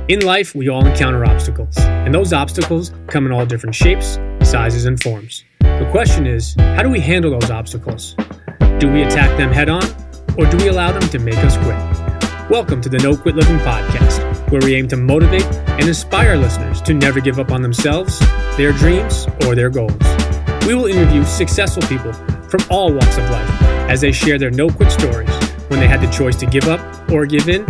In life, we all encounter obstacles, and those obstacles come in all different shapes, sizes, and forms. The question is, how do we handle those obstacles? Do we attack them head on, or do we allow them to make us quit? Welcome to the No Quit Living Podcast, where we aim to motivate and inspire listeners to never give up on themselves, their dreams, or their goals. We will interview successful people from all walks of life as they share their no-quit stories when they had the choice to give up or give in,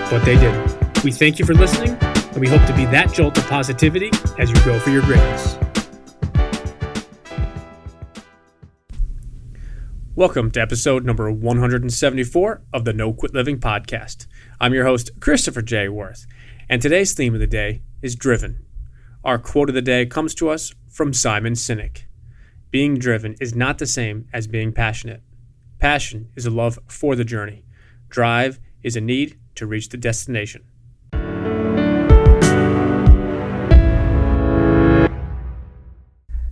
but they didn't. We thank you for listening, and we hope to be that jolt of positivity as you go for your greatness. Welcome to episode number 174 of the No Quit Living Podcast. I'm your host, Christopher J. Worth, and today's theme of the day is driven. Our quote of the day comes to us from Simon Sinek. Being driven is not the same as being passionate. Passion is a love for the journey. Drive is a need to reach the destination.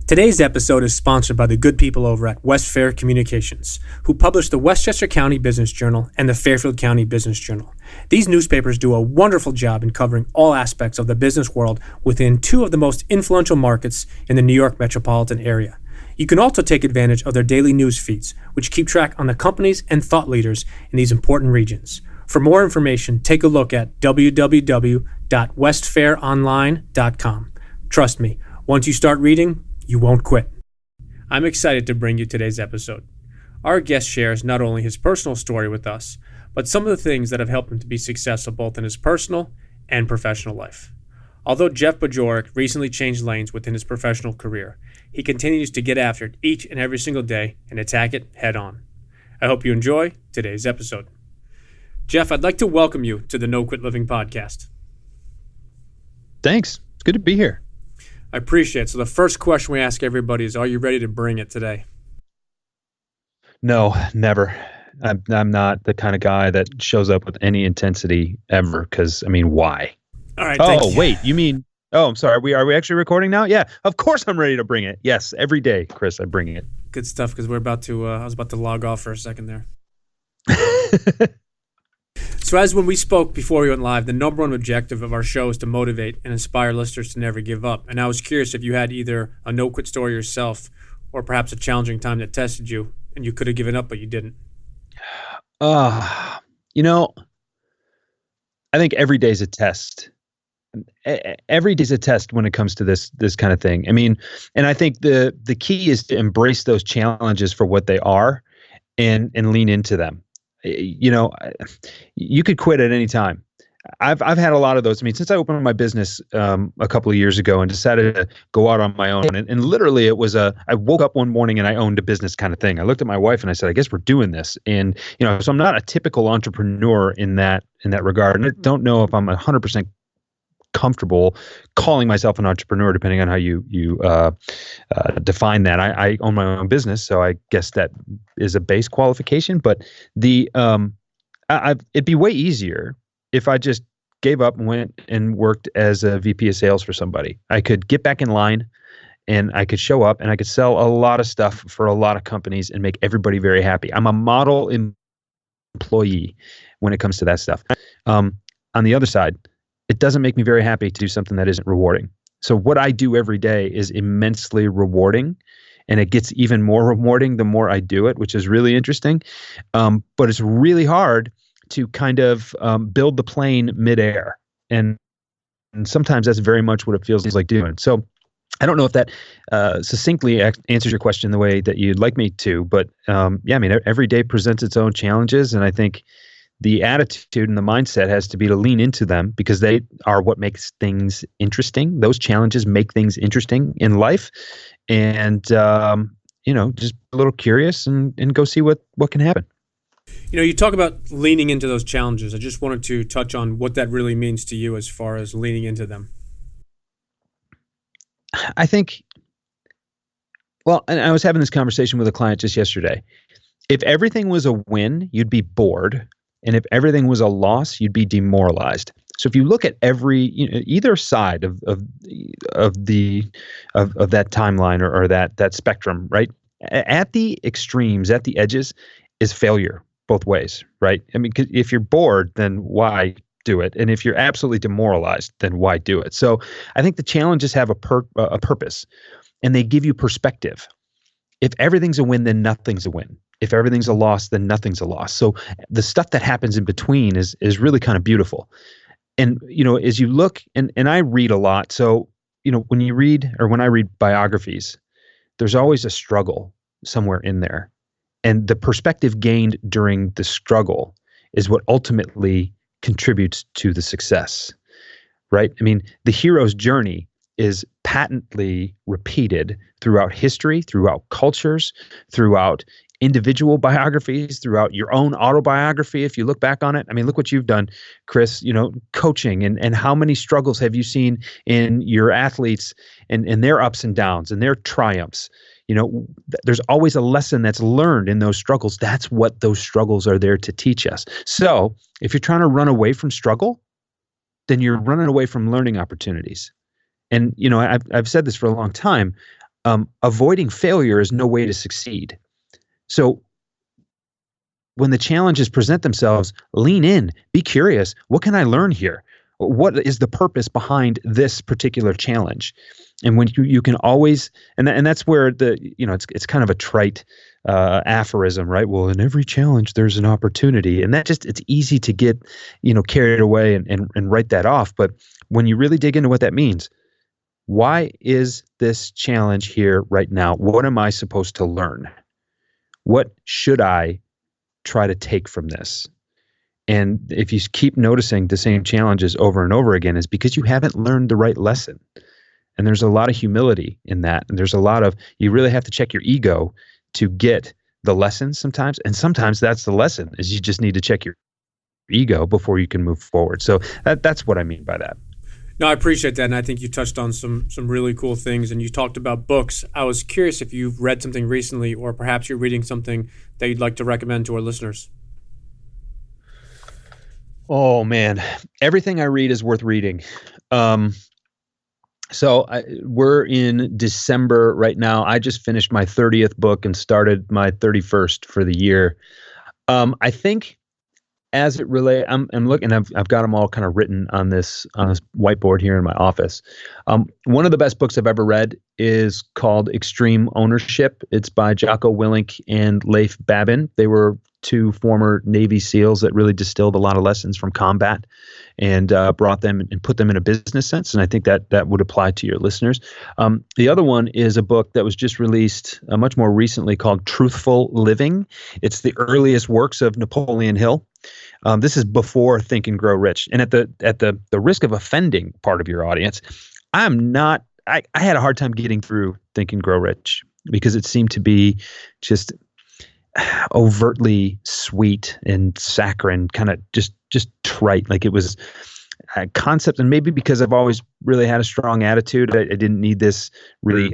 Today's episode is sponsored by the good people over at West Fair Communications, who publish the Westchester County Business Journal and the Fairfield County Business Journal. These newspapers do a wonderful job in covering all aspects of the business world within two of the most influential markets in the New York metropolitan area. You can also take advantage of their daily news feeds, which keep track on the companies and thought leaders in these important regions. For more information, take a look at www.westfaironline.com. Trust me, once you start reading, you won't quit. I'm excited to bring you today's episode. Our guest shares not only his personal story with us, but some of the things that have helped him to be successful both in his personal and professional life. Although Jeff Bajorek recently changed lanes within his professional career, he continues to get after it each and every single day and attack it head on. I hope you enjoy today's episode. Jeff, I'd like to welcome you to the No Quit Living Podcast. Thanks. It's good to be here. I appreciate it. So the first question we ask everybody is, are you ready to bring it today? No, never. I'm not the kind of guy that shows up with any intensity ever because, why? All right. Oh, wait, you mean, I'm sorry. Are we actually recording now? Yeah, of course I'm ready to bring it. Yes, every day, Chris, I'm bringing it. Good stuff, because I was about to log off for a second there. So as when we spoke before we went live, the number one objective of our show is to motivate and inspire listeners to never give up. And I was curious if you had either a no-quit story yourself or perhaps a challenging time that tested you and you could have given up, but you didn't. I think every day's a test. Every day's a test when it comes to this kind of thing. And I think the key is to embrace those challenges for what they are and lean into them. You could quit at any time. I've had a lot of those. Since I opened my business a couple of years ago and decided to go out on my own, and literally it was I woke up one morning and I owned a business kind of thing. I looked at my wife and I said, I guess we're doing this. And so I'm not a typical entrepreneur in that regard, and I don't know if I'm 100% comfortable calling myself an entrepreneur, depending on how you define that. I own my own business, so I guess that is a base qualification. But it'd be way easier if I just gave up and went and worked as a VP of sales for somebody. I could get back in line, and I could show up, and I could sell a lot of stuff for a lot of companies and make everybody very happy. I'm a model employee when it comes to that stuff. On the other side, it doesn't make me very happy to do something that isn't rewarding. So what I do every day is immensely rewarding, and it gets even more rewarding the more I do it, which is really interesting. But it's really hard to kind of build the plane midair. And sometimes that's very much what it feels like doing. So I don't know if that succinctly answers your question the way that you'd like me to, but every day presents its own challenges, and I think the attitude and the mindset has to be to lean into them because they are what makes things interesting. Those challenges make things interesting in life. And, just a little curious and go see what can happen. You talk about leaning into those challenges. I just wanted to touch on what that really means to you as far as leaning into them. I think, and I was having this conversation with a client just yesterday. If everything was a win, you'd be bored. And if everything was a loss, you'd be demoralized. So if you look at either side of that timeline or that spectrum, right? At the extremes, at the edges, is failure both ways, right? 'Cause if you're bored, then why do it. And if you're absolutely demoralized, then why do it? So I think the challenges have a purpose, and they give you perspective. If everything's a win, then nothing's a win. If everything's a loss, then nothing's a loss. So the stuff that happens in between is really kind of beautiful. And, as you look, and I read a lot. So, when you read, or when I read biographies, there's always a struggle somewhere in there. And the perspective gained during the struggle is what ultimately contributes to the success, right? I mean, the hero's journey is patently repeated throughout history, throughout cultures, throughout individual biographies, throughout your own autobiography. If you look back on it, I mean, look what you've done, Chris, coaching, and how many struggles have you seen in your athletes and their ups and downs and their triumphs. There's always a lesson that's learned in those struggles. That's what those struggles are there to teach us. So if you're trying to run away from struggle, then you're running away from learning opportunities. And, I've said this for a long time, avoiding failure is no way to succeed. So when the challenges present themselves, lean in, be curious. What can I learn here? What is the purpose behind this particular challenge? And when you can always, and that's where it's kind of a trite aphorism, right? Well, in every challenge, there's an opportunity. And it's easy to get, carried away and write that off. But when you really dig into what that means, why is this challenge here right now? What am I supposed to learn? What should I try to take from this? And if you keep noticing the same challenges over and over again, is because you haven't learned the right lesson. And there's a lot of humility in that. And there's a lot of, you really have to check your ego to get the lesson sometimes. And sometimes that's the lesson, is you just need to check your ego before you can move forward. So that's what I mean by that. No, I appreciate that, and I think you touched on some really cool things, and you talked about books. I was curious if you've read something recently, or perhaps you're reading something that you'd like to recommend to our listeners. Oh, man. Everything I read is worth reading. We're in December right now. I just finished my 30th book and started my 31st for the year. I think as it relates, I'm looking. I've got them all kind of written on this whiteboard here in my office. One of the best books I've ever read is called Extreme Ownership. It's by Jocko Willink and Leif Babin. They were two former Navy SEALs that really distilled a lot of lessons from combat and brought them and put them in a business sense. And I think that would apply to your listeners. The other one is a book that was just released much more recently called Truthful Living. It's the earliest works of Napoleon Hill. This is before Think and Grow Rich. And at the risk of offending part of your audience, I had a hard time getting through Think and Grow Rich because it seemed to be just overtly sweet and saccharine, kind of just trite. Like it was a concept, and maybe because I've always really had a strong attitude, I didn't need this really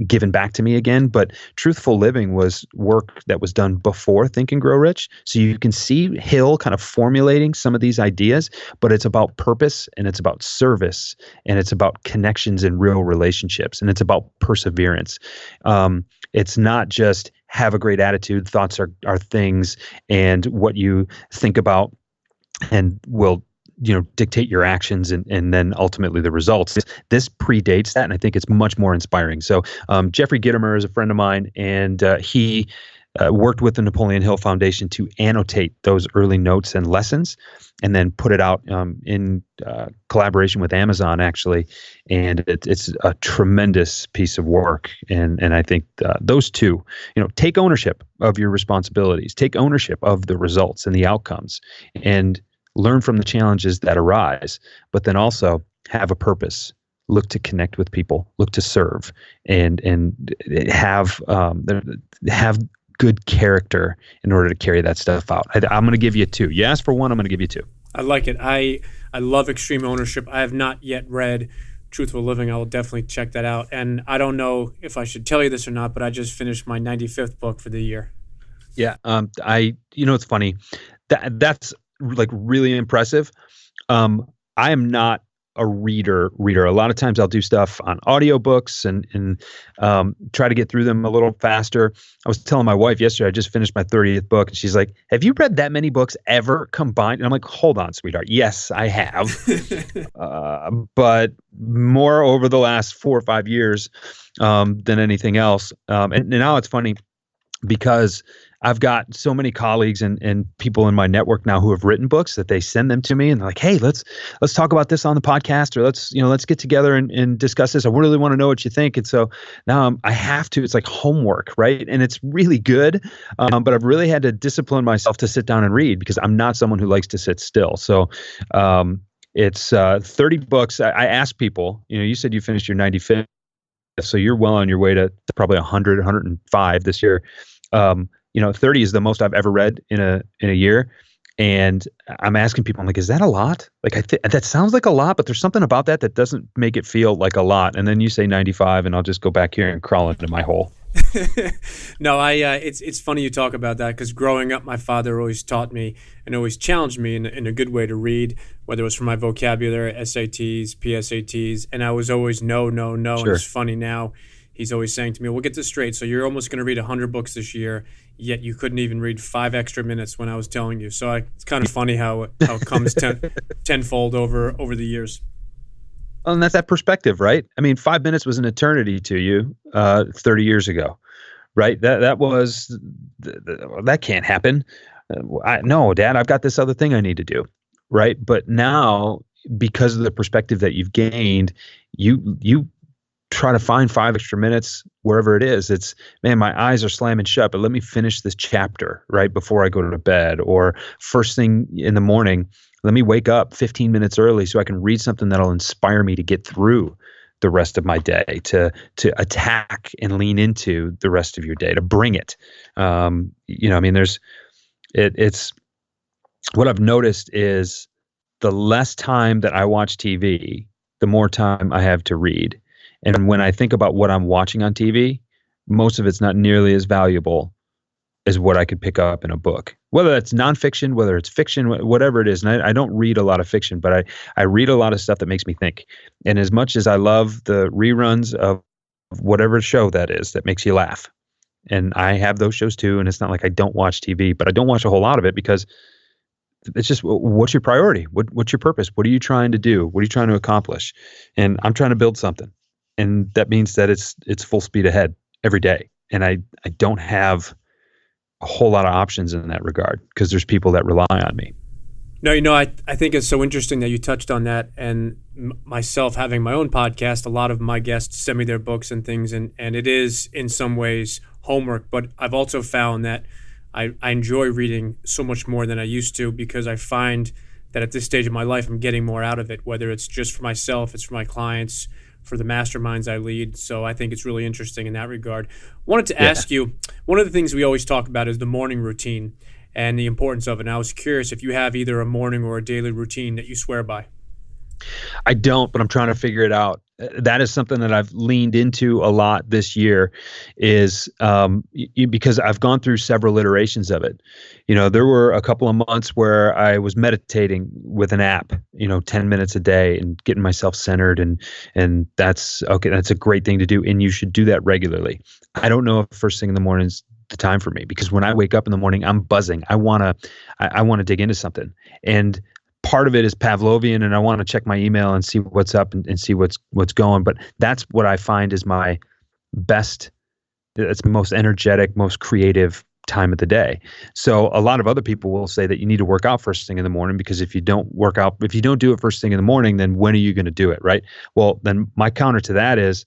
given back to me again. But Truthful Living was work that was done before Think and Grow Rich. So you can see Hill kind of formulating some of these ideas, but it's about purpose, and it's about service, and it's about connections and real relationships, and it's about perseverance. It's not just have a great attitude, thoughts are things, and what you think about and will dictate your actions and then ultimately the results. This predates that, and I think it's much more inspiring. So Jeffrey Gitomer is a friend of mine, and he worked with the Napoleon Hill Foundation to annotate those early notes and lessons, and then put it out in collaboration with Amazon, actually. And it's a tremendous piece of work. And I think those two, take ownership of your responsibilities, take ownership of the results and the outcomes, and learn from the challenges that arise, but then also have a purpose. Look to connect with people, look to serve, and have good character in order to carry that stuff out. I'm going to give you two. You asked for one, I'm going to give you two. I like it. I love Extreme Ownership. I have not yet read Truthful Living. I will definitely check that out. And I don't know if I should tell you this or not, but I just finished my 95th book for the year. Yeah. It's funny. That's like really impressive. I am not a reader. A lot of times I'll do stuff on audiobooks and try to get through them a little faster. I was telling my wife yesterday, I just finished my 30th book, and she's like, "Have you read that many books ever combined?" And I'm like, "Hold on, sweetheart. Yes, I have." But more over the last 4 or 5 years than anything else. And now it's funny because I've got so many colleagues and people in my network now who have written books that they send them to me and they're like, "Hey, let's talk about this on the podcast, or let's get together and discuss this. I really want to know what you think." And so now I have to, it's like homework, right? And it's really good. But I've really had to discipline myself to sit down and read because I'm not someone who likes to sit still. So it's 30 books. I ask people, you said you finished your 95th, so you're well on your way to probably 100, 105 this year. 30 is the most I've ever read in a year. And I'm asking people, I'm like, is that a lot? Like, that sounds like a lot, but there's something about that doesn't make it feel like a lot. And then you say 95 and I'll just go back here and crawl into my hole. No, it's funny you talk about that because growing up, my father always taught me and always challenged me in a good way to read, whether it was for my vocabulary, SATs, PSATs, and I was always no. Sure. And it's funny now, he's always saying to me, "We'll get this straight. So you're almost going to read 100 books this year, yet you couldn't even read 5 extra minutes when I was telling you." So it's kind of funny how it comes tenfold over the years. Well, and that's that perspective, right? I mean, 5 minutes was an eternity to you 30 years ago, right? That can't happen. No, Dad, I've got this other thing I need to do, right? But now, because of the perspective that you've gained, you try to find 5 extra minutes wherever it is. It's, man, my eyes are slamming shut, but let me finish this chapter right before I go to bed, or first thing in the morning, let me wake up 15 minutes early so I can read something that'll inspire me to get through the rest of my day, to attack and lean into the rest of your day, to bring it. It's what I've noticed is the less time that I watch TV, the more time I have to read. And when I think about what I'm watching on TV, most of it's not nearly as valuable as what I could pick up in a book, whether that's nonfiction, whether it's fiction, whatever it is. And I don't read a lot of fiction, but I read a lot of stuff that makes me think. And as much as I love the reruns of whatever show that is that makes you laugh, and I have those shows too, and it's not like I don't watch TV, but I don't watch a whole lot of it because it's just, what's your priority? What's your purpose? What are you trying to do? What are you trying to accomplish? And I'm trying to build something. And that means that it's full speed ahead every day. And I don't have a whole lot of options in that regard because there's people that rely on me. No, I think it's so interesting that you touched on that. And myself having my own podcast, a lot of my guests send me their books and things, and it is in some ways homework. But I've also found that I enjoy reading so much more than I used to because I find that at this stage of my life, I'm getting more out of it, whether it's just for myself, it's for my clients, for the masterminds I lead. So I think it's really interesting in that regard. Wanted to ask you, one of the things we always talk about is the morning routine and the importance of it. And I was curious if you have either a morning or a daily routine that you swear by. I don't, but I'm trying to figure it out. That is something that I've leaned into a lot this year is because I've gone through several iterations of it. There were a couple of months where I was meditating with an app, 10 minutes a day and getting myself centered. And that's okay. That's a great thing to do. And you should do that regularly. I don't know if first thing in the morning is the time for me because when I wake up in the morning, I'm buzzing. I want to dig into something. And part of it is Pavlovian, and I want to check my email and see what's up and see what's going. But that's what I find is my best, it's most energetic, most creative time of the day. So a lot of other people will say that you need to work out first thing in the morning because if you don't do it first thing in the morning, then when are you going to do it, right? Well, then my counter to that is,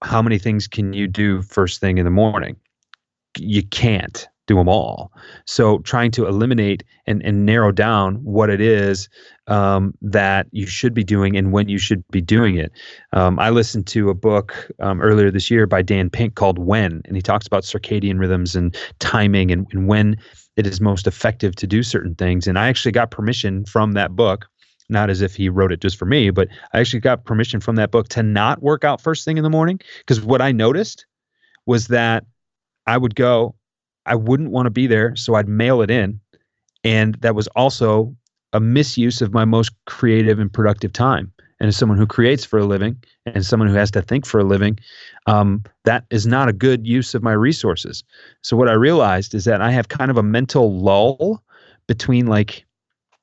how many things can you do first thing in the morning? You can't do them all. So trying to eliminate and narrow down what it is that you should be doing and when you should be doing it. I listened to a book earlier this year by Dan Pink called When, and he talks about circadian rhythms and timing and when it is most effective to do certain things. And I actually got permission from that book, not as if he wrote it just for me, but I actually got permission from that book to not work out first thing in the morning. Because what I noticed was that I wouldn't want to be there, so I'd mail it in. And that was also a misuse of my most creative and productive time and as someone who creates for a living and someone who has to think for a living, that is not a good use of my resources. So what I realized is that I have kind of a mental lull between like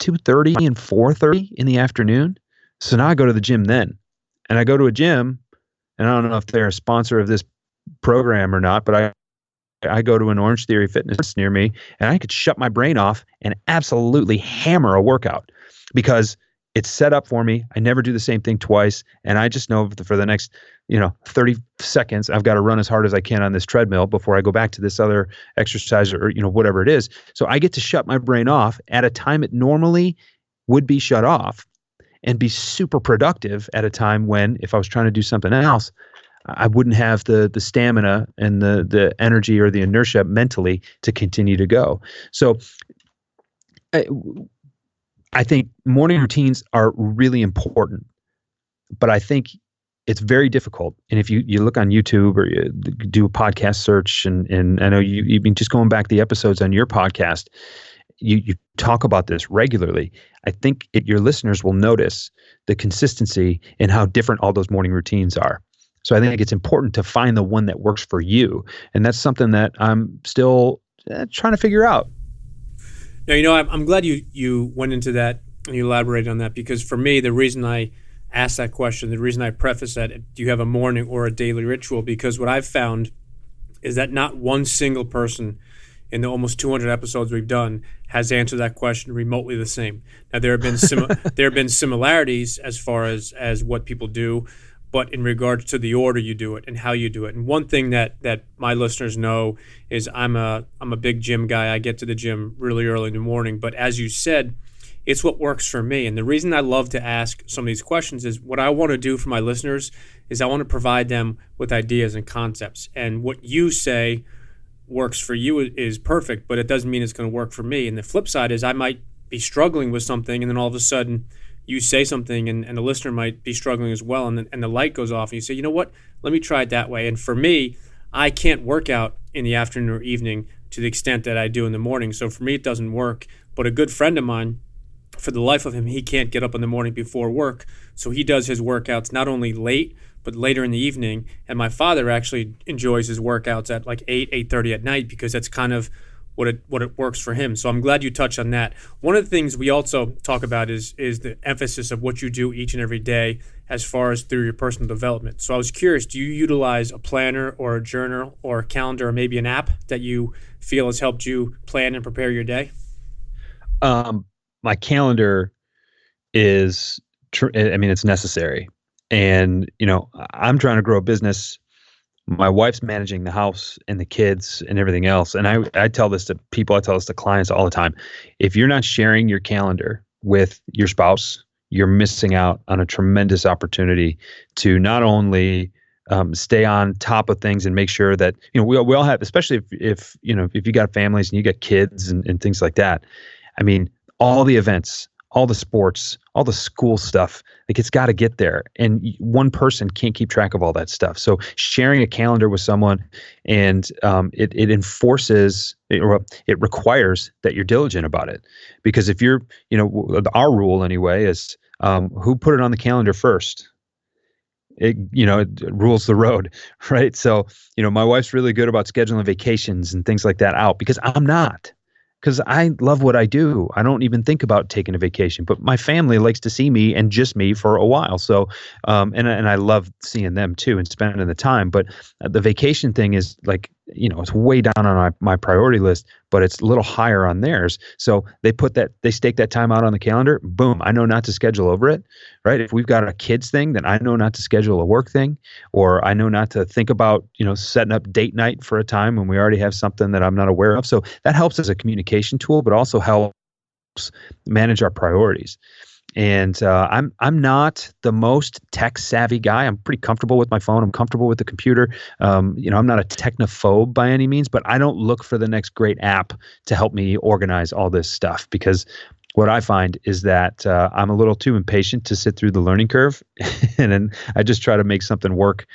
2:30 and 4:30 in the afternoon. So now I go to the gym then, and I go to a gym, and I don't know if they're a sponsor of this program or not, but I go to an Orange Theory Fitness near me, and I could shut my brain off and absolutely hammer a workout because it's set up for me. I never do the same thing twice, and I just know for the next 30 seconds, I've got to run as hard as I can on this treadmill before I go back to this other exercise or whatever it is. So I get to shut my brain off at a time it normally would be shut off and be super productive at a time when, if I was trying to do something else, I wouldn't have the stamina and the energy or the inertia mentally to continue to go. So I think morning routines are really important, but I think it's very difficult. And if you look on YouTube or you do a podcast search, and I know you've been just going back the episodes on your podcast, you talk about this regularly. I think your listeners will notice the consistency in how different all those morning routines are. So I think it's important to find the one that works for you. And that's something that I'm still trying to figure out. Now, I'm glad you went into that and you elaborated on that, because for me, the reason I asked that question, the reason I preface that, do you have a morning or a daily ritual? Because what I've found is that not one single person in the almost 200 episodes we've done has answered that question remotely the same. Now, there have been similarities as far as what people do, but in regards to the order you do it and how you do it. And one thing that my listeners know is I'm a big gym guy. I get to the gym really early in the morning. But as you said, it's what works for me. And the reason I love to ask some of these questions is what I want to do for my listeners is I want to provide them with ideas and concepts. And what you say works for you is perfect, but it doesn't mean it's going to work for me. And the flip side is I might be struggling with something, and then all of a sudden you say something and the listener might be struggling as well, and the light goes off and you say, you know what, let me try it that way. And for me, I can't work out in the afternoon or evening to the extent that I do in the morning. So for me, it doesn't work. But a good friend of mine, for the life of him, he can't get up in the morning before work. So he does his workouts not only late, but later in the evening. And my father actually enjoys his workouts at like 8:30 at night, because that's kind of what it works for him. So I'm glad you touched on that. One of the things we also talk about is the emphasis of what you do each and every day as far as through your personal development. So I was curious, do you utilize a planner or a journal or a calendar or maybe an app that you feel has helped you plan and prepare your day? My calendar is, it's necessary. And, I'm trying to grow a business. My wife's managing the house and the kids and everything else. And I tell this to people, I tell this to clients all the time. If you're not sharing your calendar with your spouse, you're missing out on a tremendous opportunity to not only stay on top of things and make sure that, we all have, especially if you got families and you got kids and things like that. I mean, all the events, all the sports, all the school stuff, like it's got to get there. And one person can't keep track of all that stuff. So sharing a calendar with someone, and it enforces, or it requires that you're diligent about it. Because if you're, our rule anyway is who put it on the calendar first? It rules the road, right? So, my wife's really good about scheduling vacations and things like that out, because I'm not. Because I love what I do. I don't even think about taking a vacation, but my family likes to see me and just me for a while. So, and I love seeing them too and spending the time. But the vacation thing is like, it's way down on my priority list, but it's a little higher on theirs. So they stake that time out on the calendar. Boom. I know not to schedule over it, right? If we've got a kids thing, then I know not to schedule a work thing, or I know not to think about, setting up date night for a time when we already have something that I'm not aware of. So that helps as a communication tool, but also helps manage our priorities. And I'm not the most tech savvy guy. I'm pretty comfortable with my phone. I'm comfortable with the computer. I'm not a technophobe by any means, but I don't look for the next great app to help me organize all this stuff, because what I find is that I'm a little too impatient to sit through the learning curve, and then I just try to make something work,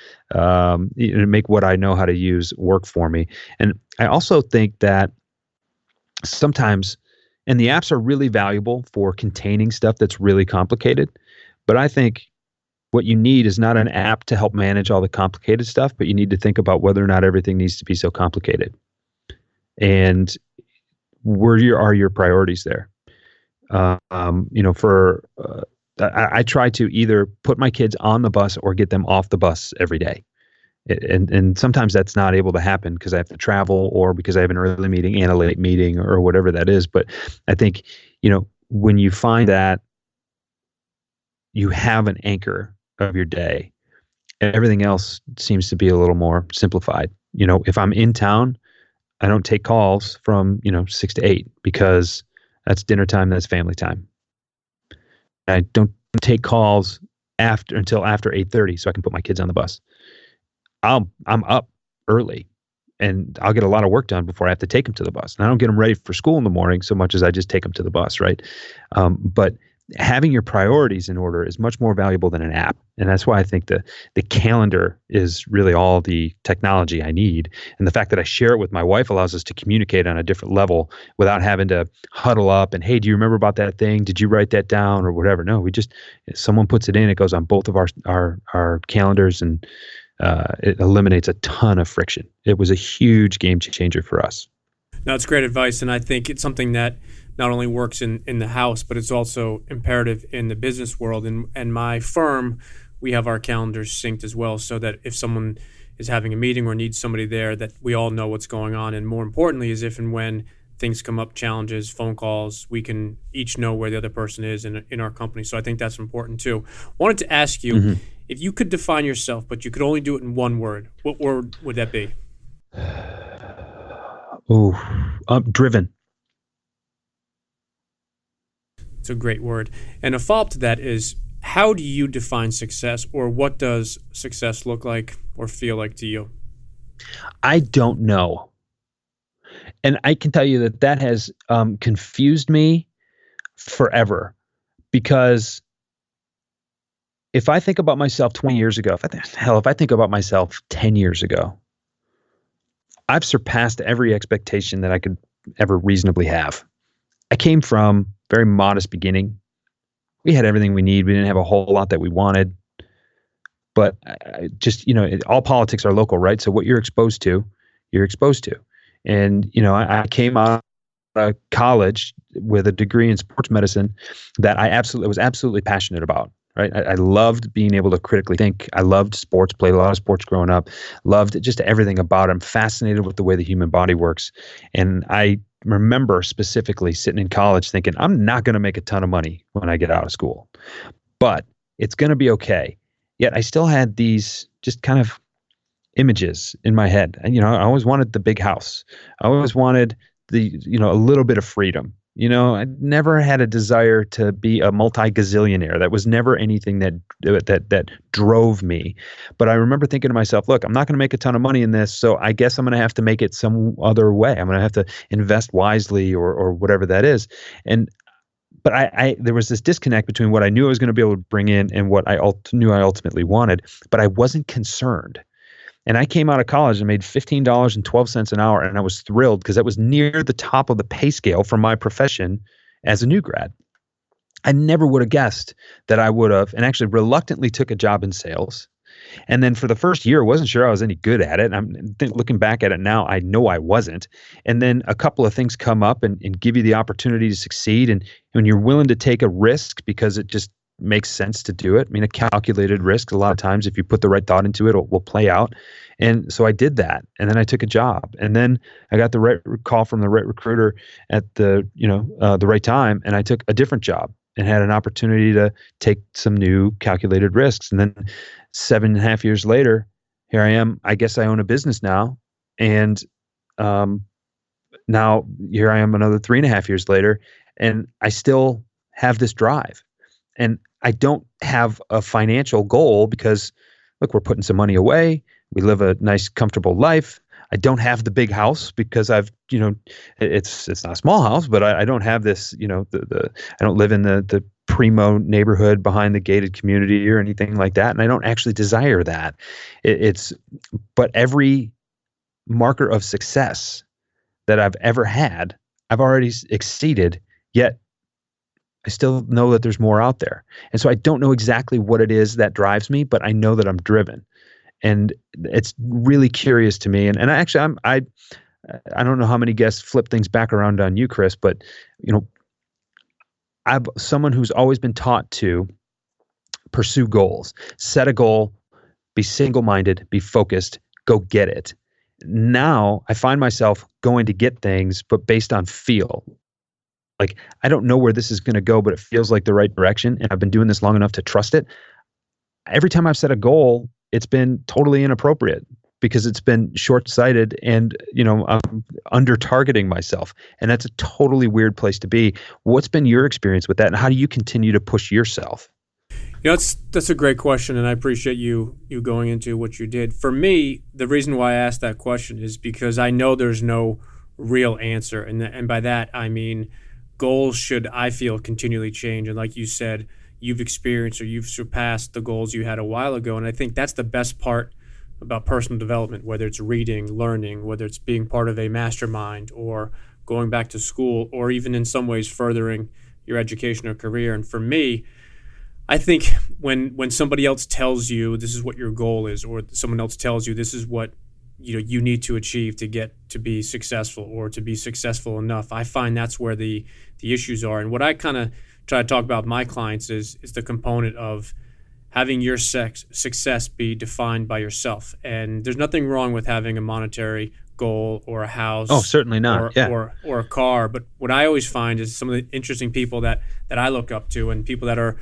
make what I know how to use work for me. And I also think that sometimes, and the apps are really valuable for containing stuff that's really complicated, but I think What you need is not an app to help manage all the complicated stuff, but you need to think about whether or not everything needs to be so complicated. And are your priorities there? I try to either put my kids on the bus or get them off the bus every day. And sometimes that's not able to happen because I have to travel or because I have an early meeting and a late meeting or whatever that is. But I think, when you find that you have an anchor of your day, everything else seems to be a little more simplified. If I'm in town, I don't take calls from, 6 to 8 because that's dinner time, that's family time. I don't take calls until after 8:30 so I can put my kids on the bus. I'm up early and I'll get a lot of work done before I have to take them to the bus. And I don't get them ready for school in the morning so much as I just take them to the bus, right? But having your priorities in order is much more valuable than an app. And that's why I think the calendar is really all the technology I need. And the fact that I share it with my wife allows us to communicate on a different level without having to huddle up and, hey, do you remember about that thing? Did you write that down or whatever? No, someone puts it in, it goes on both of our calendars, and it eliminates a ton of friction. It was a huge game changer for us. No, it's great advice. And I think it's something that not only works in the house, but it's also imperative in the business world. And my firm, we have our calendars synced as well, so that if someone is having a meeting or needs somebody there, that we all know what's going on. And more importantly is if and when things come up, challenges, phone calls, we can each know where the other person is in our company. So I think that's important too. Wanted to ask you, if you could define yourself, but you could only do it in one word, what word would that be? Driven. It's a great word. And a follow-up to that is, how do you define success, or what does success look like or feel like to you? I don't know. And I can tell you that has confused me forever, because if I think about myself 20 years ago, if I think about myself 10 years ago, I've surpassed every expectation that I could ever reasonably have. I came from very modest beginning. We had everything we need. We didn't have a whole lot that we wanted, but all politics are local, right? So what you're exposed to, you're exposed to. And, I came out of college with a degree in sports medicine that I was absolutely passionate about. Right. I loved being able to critically think. I loved sports, played a lot of sports growing up, loved just everything about it. I'm fascinated with the way the human body works. And I remember specifically sitting in college thinking, I'm not going to make a ton of money when I get out of school, but it's going to be okay. Yet I still had these just kind of images in my head. And, I always wanted the big house. I always wanted a little bit of freedom. I never had a desire to be a multi-gazillionaire. That was never anything that drove me. But I remember thinking to myself, look, I'm not going to make a ton of money in this, so I guess I'm going to have to make it some other way. I'm going to have to invest wisely or whatever that is. But there was this disconnect between what I knew I was going to be able to bring in and what I knew I ultimately wanted, but I wasn't concerned. And I came out of college and made $15.12 an hour, and I was thrilled because that was near the top of the pay scale for my profession as a new grad. I never would have guessed that I would have, and actually reluctantly took a job in sales. And then for the first year, wasn't sure I was any good at it. Looking back at it now, I know I wasn't. And then a couple of things come up and give you the opportunity to succeed. And when you're willing to take a risk because it just makes sense to do it. I mean, a calculated risk, a lot of times, if you put the right thought into it, will play out. And so I did that. And then I took a job. And then I got the right call from the right recruiter at the right time. And I took a different job and had an opportunity to take some new calculated risks. And then 7.5 years later, here I am. I guess I own a business now. And now here I am another 3.5 years later. And I still have this drive. And I don't have a financial goal because, look, we're putting some money away. We live a nice, comfortable life. I don't have the big house because it's not a small house, but I don't have this, I don't live in the primo neighborhood behind the gated community or anything like that. And I don't actually desire that. But every marker of success that I've ever had, I've already exceeded, yet I still know that there's more out there. And so I don't know exactly what it is that drives me, but I know that I'm driven. And it's really curious to me. And actually, I don't know how many guests flip things back around on you, Chris, but I'm someone who's always been taught to pursue goals, set a goal, be single-minded, be focused, go get it. Now I find myself going to get things, but based on feel. Like, I don't know where this is going to go, but it feels like the right direction. And I've been doing this long enough to trust it. Every time I've set a goal, it's been totally inappropriate because it's been short-sighted and, I'm under-targeting myself. And that's a totally weird place to be. What's been your experience with that? And how do you continue to push yourself? That's a great question, and I appreciate you going into what you did. For me, the reason why I asked that question is because I know there's no real answer. And by that, I mean goals should, I feel, continually change. And like you said, you've experienced or you've surpassed the goals you had a while ago. And I think that's the best part about personal development, whether it's reading, learning, whether it's being part of a mastermind or going back to school, or even in some ways furthering your education or career. And for me, I think when somebody else tells you this is what your goal is, or someone else tells you this is what you need to achieve to get to be successful or to be successful enough, I find that's where the issues are. And what I kind of try to talk about with my clients is the component of having your success be defined by yourself. And there's nothing wrong with having a monetary goal or a house. Oh, certainly not. Or a car. But what I always find is some of the interesting people that I look up to, and people that are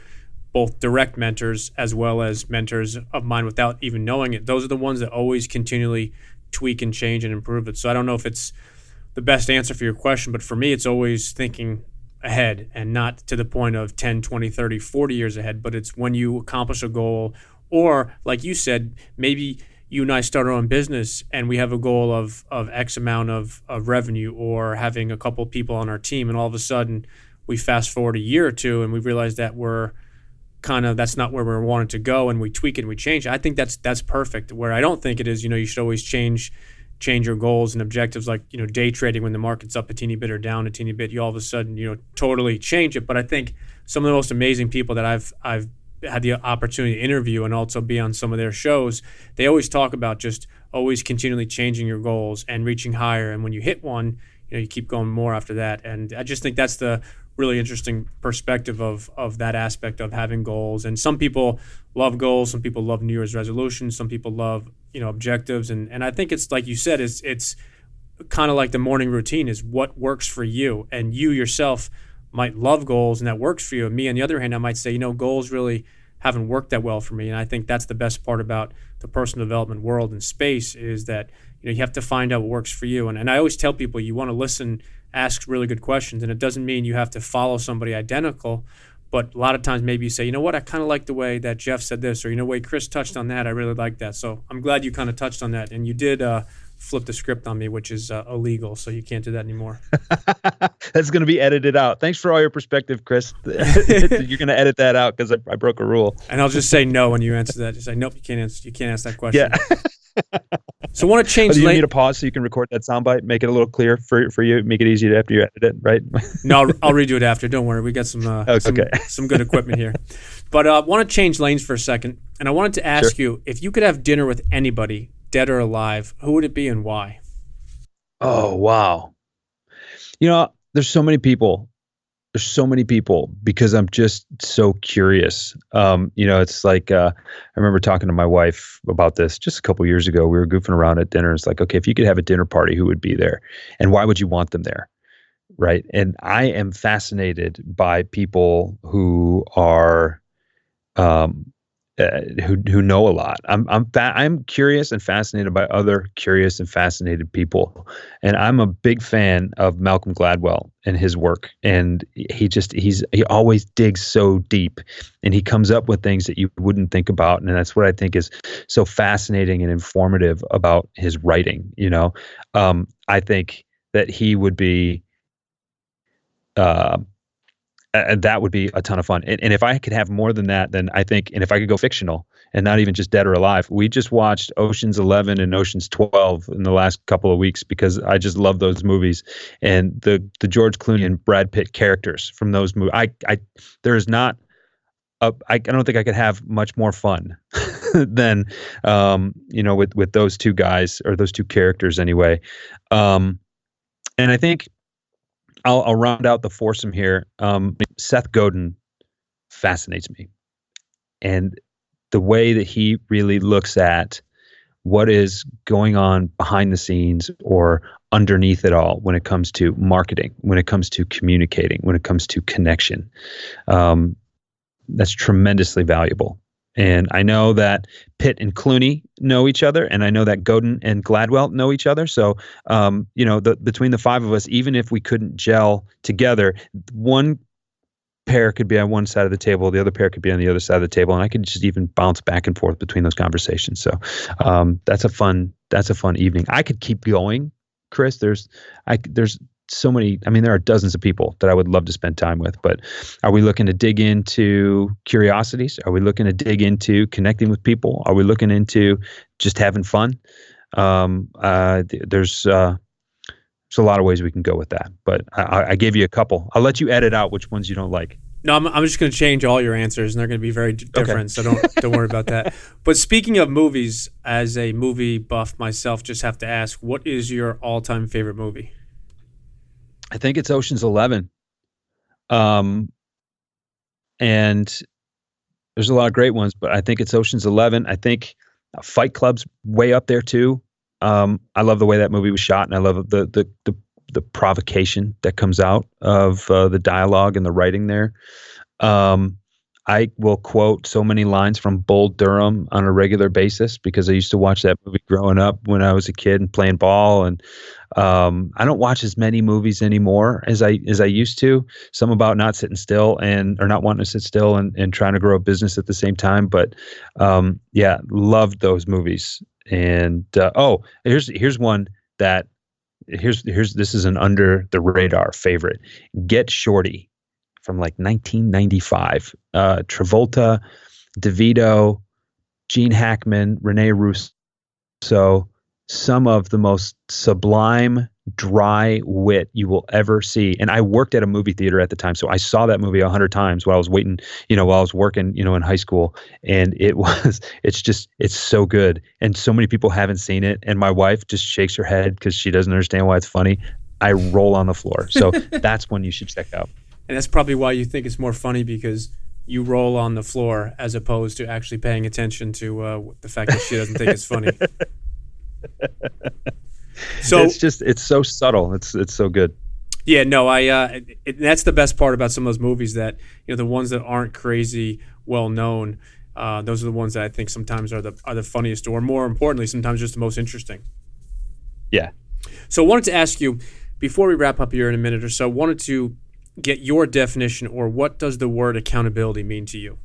both direct mentors as well as mentors of mine without even knowing it, those are the ones that always continually tweak and change and improve it. So I don't know if it's the best answer for your question, but for me, it's always thinking ahead, and not to the point of 10, 20, 30, 40 years ahead, but it's when you accomplish a goal, or like you said, maybe you and I start our own business and we have a goal of X amount of revenue, or having a couple people on our team, and all of a sudden we fast forward a year or two and we realize that that's not where we wanted to go, and we tweak it and we change. I think that's perfect. Where I don't think it is, you should always change your goals and objectives, like day trading. When the market's up a teeny bit or down a teeny bit, you all of a sudden totally change it. But I think some of the most amazing people that I've had the opportunity to interview and also be on some of their shows, they always talk about just always continually changing your goals and reaching higher. And when you hit one, you keep going more after that. And I just think that's the really interesting perspective of that aspect of having goals. And some people love goals, some people love New Year's resolutions, some people love objectives, and I think it's like you said, it's kind of like the morning routine is what works for you. And you yourself might love goals and that works for you. And me, on the other hand, I might say, goals really haven't worked that well for me. And I think that's the best part about the personal development world and space, is that you have to find out what works for you. And I always tell people, you want to listen, ask really good questions, and it doesn't mean you have to follow somebody identical. But a lot of times maybe you say, I kind of like the way that Jeff said this, or way Chris touched on that. I really like that. So I'm glad you kind of touched on that. And you did flip the script on me, which is illegal. So you can't do that anymore. That's going to be edited out. Thanks for all your perspective, Chris. You're going to edit that out because I broke a rule. And I'll just say no when you answer that. Just say, nope, you can't ask that question. Yeah. So I want to change. Do you need a pause so you can record that soundbite, make it a little clear for you, make it easier after you edit it, right? No, I'll redo it after. Don't worry, we got some good equipment here. But I want to change lanes for a second, and I wanted to ask you, if you could have dinner with anybody, dead or alive, who would it be and why? Oh, wow. There's so many people. There's so many people because I'm just so curious. It's like I remember talking to my wife about this just a couple years ago. We were goofing around at dinner. It's like, okay, if you could have a dinner party, who would be there, and why would you want them there, right? And I am fascinated by people who are who know a lot. I'm curious and fascinated by other curious and fascinated people, and I'm a big fan of Malcolm Gladwell and his work. And he always digs so deep, and he comes up with things that you wouldn't think about. And that's what I think is so fascinating and informative about his writing. I think that he would be that would be a ton of fun. And if I could have more than that, then I think, and if I could go fictional and not even just dead or alive, we just watched Ocean's 11 and Ocean's 12 in the last couple of weeks because I just love those movies. And the George Clooney and Brad Pitt characters from those movies, there is not I don't think I could have much more fun than, with those two guys or those two characters anyway. And I think I'll round out the foursome here. Seth Godin fascinates me, and the way that he really looks at what is going on behind the scenes or underneath it all when it comes to marketing, when it comes to communicating, when it comes to connection. That's tremendously valuable. And I know that Pitt and Clooney know each other, and I know that Godin and Gladwell know each other. So, between the five of us, even if we couldn't gel together, one pair could be on one side of the table, the other pair could be on the other side of the table, and I could just even bounce back and forth between those conversations. So, that's a fun evening. I could keep going, Chris. There's so many. I mean, there are dozens of people that I would love to spend time with, but are we looking to dig into curiosities? Are we looking to dig into connecting with people? Are we looking into just having fun? There's a lot of ways we can go with that, but I gave you a couple. I'll let you edit out which ones you don't like. No, I'm just going to change all your answers, and they're going to be very different. Okay. So don't worry about that. But speaking of movies, as a movie buff myself, just have to ask, what is your all-time favorite movie? I think it's Ocean's 11. And there's a lot of great ones, but I think it's Ocean's 11. I think Fight Club's way up there too. I love the way that movie was shot, and I love the provocation that comes out of the dialogue and the writing there. I will quote so many lines from Bull Durham on a regular basis because I used to watch that movie growing up when I was a kid and playing ball. And I don't watch as many movies anymore as I used to. Some about not sitting still or not wanting to sit still and trying to grow a business at the same time. But loved those movies. And here's one that this is an under the radar favorite. Get Shorty from like 1995. Travolta, DeVito, Gene Hackman, Rene Russo, some of the most sublime, dry wit you will ever see. And I worked at a movie theater at the time, so I saw that movie 100 times while I was waiting, while I was working, in high school. And it's so good. And so many people haven't seen it. And my wife just shakes her head because she doesn't understand why it's funny. I roll on the floor. So that's one you should check out. And that's probably why you think it's more funny, because you roll on the floor as opposed to actually paying attention to the fact that she doesn't think it's funny. So it's so subtle. It's so good. Yeah, no, that's the best part about some of those movies, that the ones that aren't crazy well known, those are the ones that I think sometimes are the funniest, or more importantly, sometimes just the most interesting. Yeah. So I wanted to ask you, before we wrap up here in a minute or so, wanted to get your definition, or what does the word accountability mean to you?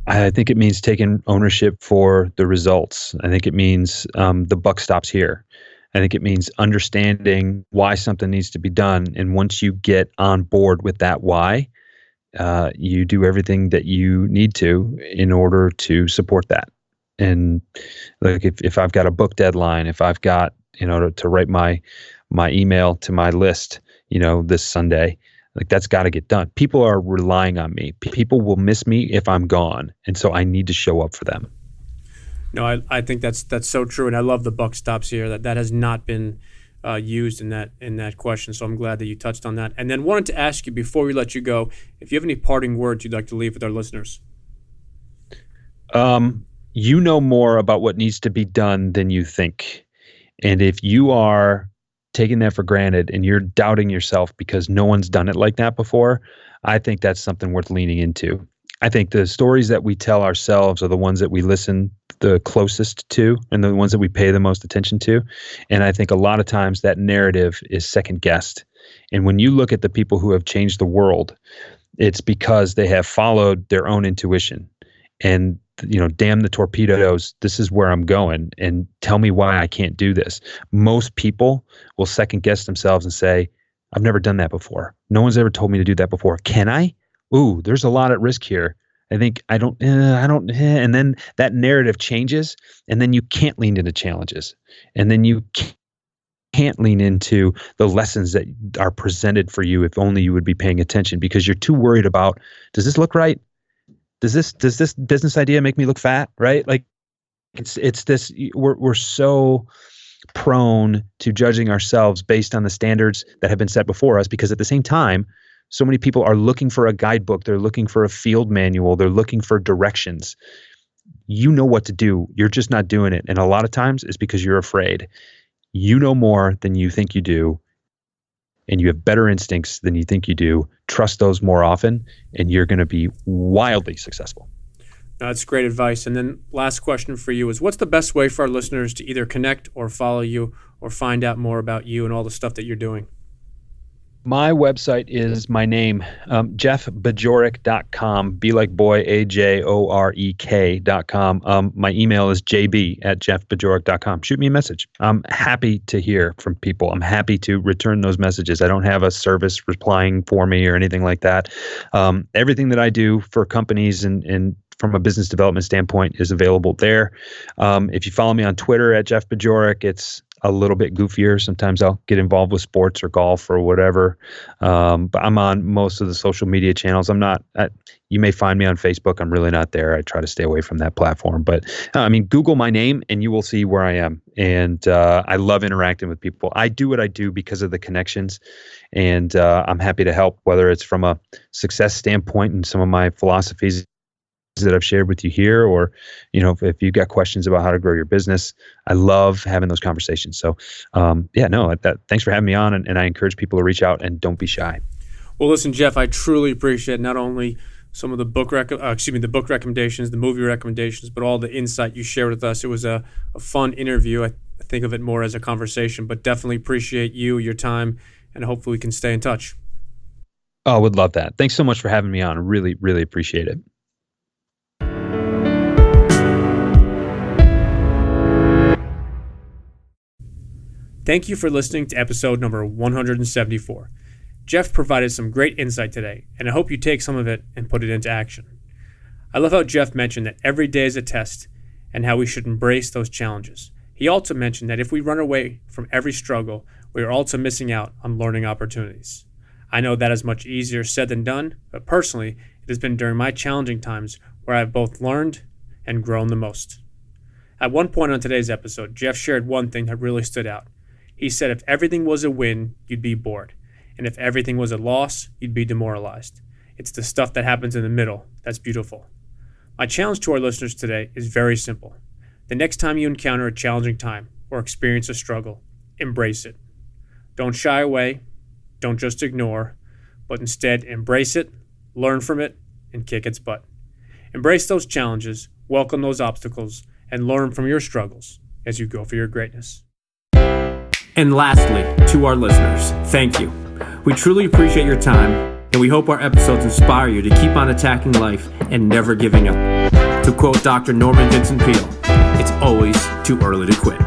I think it means taking ownership for the results. I think it means the buck stops here. I think it means understanding why something needs to be done. And once you get on board with that why, you do everything that you need to in order to support that. And like if I've got a book deadline, if I've got, to write my email to my list, this Sunday, like that's got to get done. People are relying on me. People will miss me if I'm gone. And so I need to show up for them. No, I think that's so true. And I love the buck stops here. That has not been used in that question. So I'm glad that you touched on that. And then wanted to ask you, before we let you go, if you have any parting words you'd like to leave with our listeners. You know more about what needs to be done than you think. And if you are taking that for granted and you're doubting yourself because no one's done it like that before, I think that's something worth leaning into. I think the stories that we tell ourselves are the ones that we listen the closest to and the ones that we pay the most attention to. And I think a lot of times that narrative is second guessed. And when you look at the people who have changed the world, it's because they have followed their own intuition. And damn the torpedoes, this is where I'm going, and tell me why I can't do this. Most people will second guess themselves and say, I've never done that before. No one's ever told me to do that before. Can I? Ooh, there's a lot at risk here. I think I don't, and then that narrative changes, and then you can't lean into challenges, and then you can't lean into the lessons that are presented for you if only you would be paying attention, because you're too worried about, does this look right? Does this business idea make me look fat? Right? Like it's this, we're so prone to judging ourselves based on the standards that have been set before us, because at the same time, so many people are looking for a guidebook. They're looking for a field manual. They're looking for directions. You know what to do. You're just not doing it. And a lot of times it's because you're afraid. You know more than you think you do, and you have better instincts than you think you do. Trust those more often, and you're going to be wildly successful. That's great advice. And then last question for you is, what's the best way for our listeners to either connect or follow you or find out more about you and all the stuff that you're doing? My website is my name, jeffbajorek.com, be like boy, AJOREK.com. My email is jb@jeffbajorek.com. Shoot me a message. I'm happy to hear from people. I'm happy to return those messages. I don't have a service replying for me or anything like that. Everything that I do for companies and from a business development standpoint is available there. If you follow me on Twitter @JeffBajorek, it's a little bit goofier. Sometimes I'll get involved with sports or golf or whatever. But I'm on most of the social media channels. You may find me on Facebook. I'm really not there. I try to stay away from that platform. But Google my name and you will see where I am. And I love interacting with people. I do what I do because of the connections. And I'm happy to help, whether it's from a success standpoint and some of my philosophies that I've shared with you here, or, if you've got questions about how to grow your business. I love having those conversations. So, thanks for having me on, and I encourage people to reach out and don't be shy. Well, listen, Jeff, I truly appreciate not only some of the book recommendations, the movie recommendations, but all the insight you shared with us. It was a fun interview. I think of it more as a conversation, but definitely appreciate you, your time, and hopefully we can stay in touch. Oh, would love that. Thanks so much for having me on. Really, really appreciate it. Thank you for listening to episode number 174. Jeff provided some great insight today, and I hope you take some of it and put it into action. I love how Jeff mentioned that every day is a test and how we should embrace those challenges. He also mentioned that if we run away from every struggle, we are also missing out on learning opportunities. I know that is much easier said than done, but personally, it has been during my challenging times where I've both learned and grown the most. At one point on today's episode, Jeff shared one thing that really stood out. He said if everything was a win, you'd be bored. And if everything was a loss, you'd be demoralized. It's the stuff that happens in the middle that's beautiful. My challenge to our listeners today is very simple. The next time you encounter a challenging time or experience a struggle, embrace it. Don't shy away, don't just ignore, but instead embrace it, learn from it, and kick its butt. Embrace those challenges, welcome those obstacles, and learn from your struggles as you go for your greatness. And lastly, to our listeners, thank you. We truly appreciate your time, and we hope our episodes inspire you to keep on attacking life and never giving up. To quote Dr. Norman Vincent Peale, it's always too early to quit.